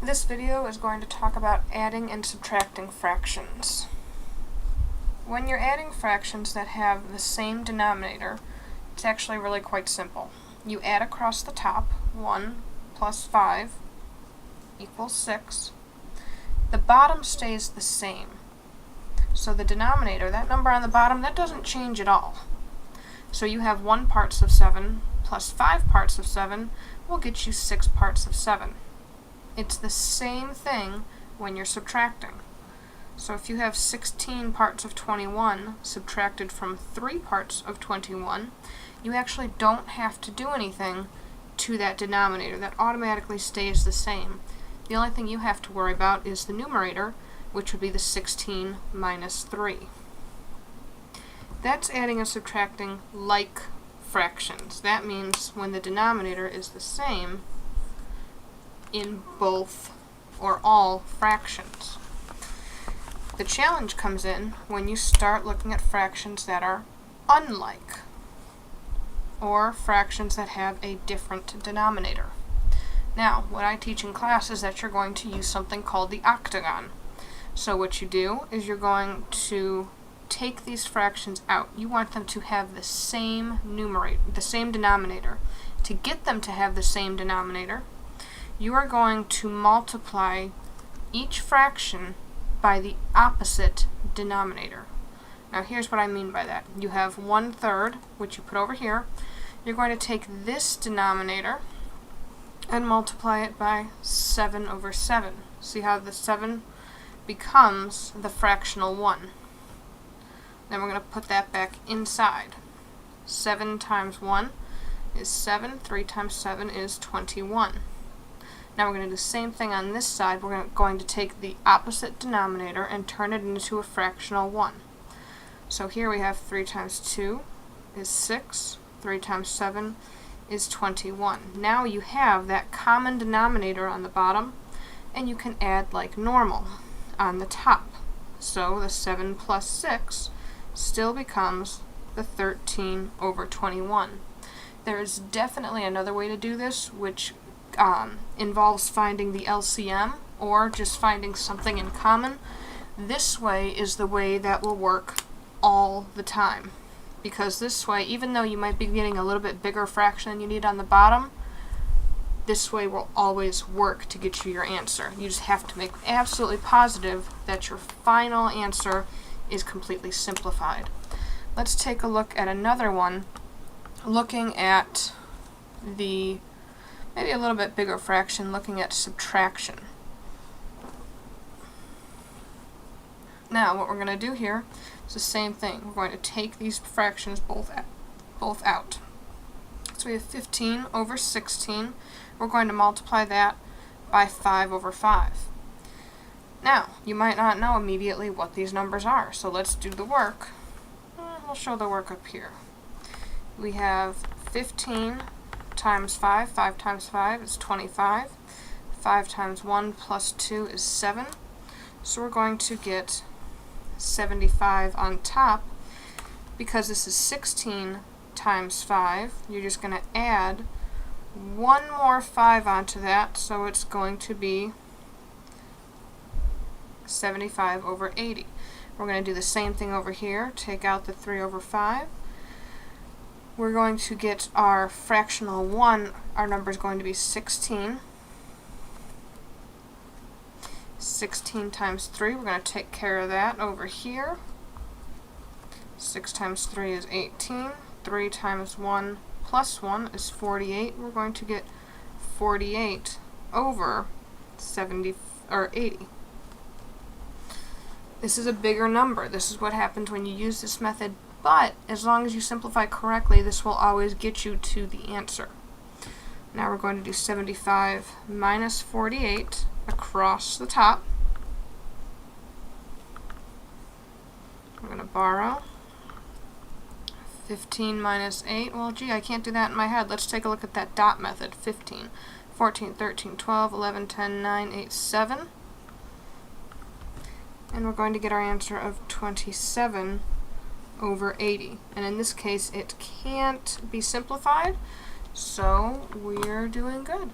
This video is going to talk about adding and subtracting fractions. When you're adding fractions that have the same denominator, it's actually really quite simple. You add across the top, 1 plus 5 equals 6. The bottom stays the same. So the denominator, that number on the bottom, that doesn't change at all. So you have 1 parts of 7 plus 5 parts of 7 will get you 6 parts of 7. It's the same thing when you're subtracting. So if you have 16 parts of 21 subtracted from 3 parts of 21, you actually don't have to do anything to that denominator. That automatically stays the same. The only thing you have to worry about is the numerator, which would be the 16 minus 3. That's adding and subtracting like fractions. That means when the denominator is the same in both or all fractions. The challenge comes in when you start looking at fractions that are unlike, or fractions that have a different denominator. Now, what I teach in class is that you're going to use something called the octagon. So what you do is you're going to take these fractions out. You want them to have the same numerator, the same denominator. To get them to have the same denominator, you are going to multiply each fraction by the opposite denominator. Now here's what I mean by that. You have 1/3, which you put over here. You're going to take this denominator and multiply it by 7 over 7. See how the 7 becomes the fractional 1. Then we're going to put that back inside. 7 times 1 is 7. 3 times 7 is 21. Now we're going to do the same thing on this side. We're going to take the opposite denominator and turn it into a fractional 1. So here we have 3 times 2 is 6. 3 times 7 is 21. Now you have that common denominator on the bottom, and you can add like normal on the top. So the 7 plus 6 still becomes the 13 over 21. There is definitely another way to do this, which involves finding the LCM or just finding something in common. This way is the way that will work all the time, because this way, even though you might be getting a little bit bigger fraction than you need on the bottom, this way will always work to get you your answer. You just have to make absolutely positive that your final answer is completely simplified. Let's take a look at another one, looking at the maybe a little bit bigger fraction, looking at subtraction. Now what we're going to do here is the same thing. We're going to take these fractions both out. So we have 15 over 16. We're going to multiply that by 5 over 5. Now, you might not know immediately what these numbers are, so let's do the work. We'll show the work up here. We have 15 times 5. 5 times 5 is 25. 5 times 1 plus 2 is 7. So we're going to get 75 on top. Because this is 16 times 5, you're just going to add one more 5 onto that, so it's going to be 75 over 80. We're going to do the same thing over here. Take out the 3 over 5. We're going to get our fractional 1. Our number is going to be 16. 16 times 3, we're going to take care of that over here. 6 times 3 is 18. 3 times 1 plus 1 is 48. We're going to get 48 over 70 or 80. This is a bigger number. This is what happens when you use this method, but as long as you simplify correctly, this will always get you to the answer. Now we're going to do 75 minus 48 across the top. We're going to borrow 15 minus 8. Well, gee, I can't do that in my head. Let's take a look at that dot method. 15, 14, 13, 12, 11, 10, 9, 8, 7. And we're going to get our answer of 27 over 80. And in this case, it can't be simplified, so we're doing good.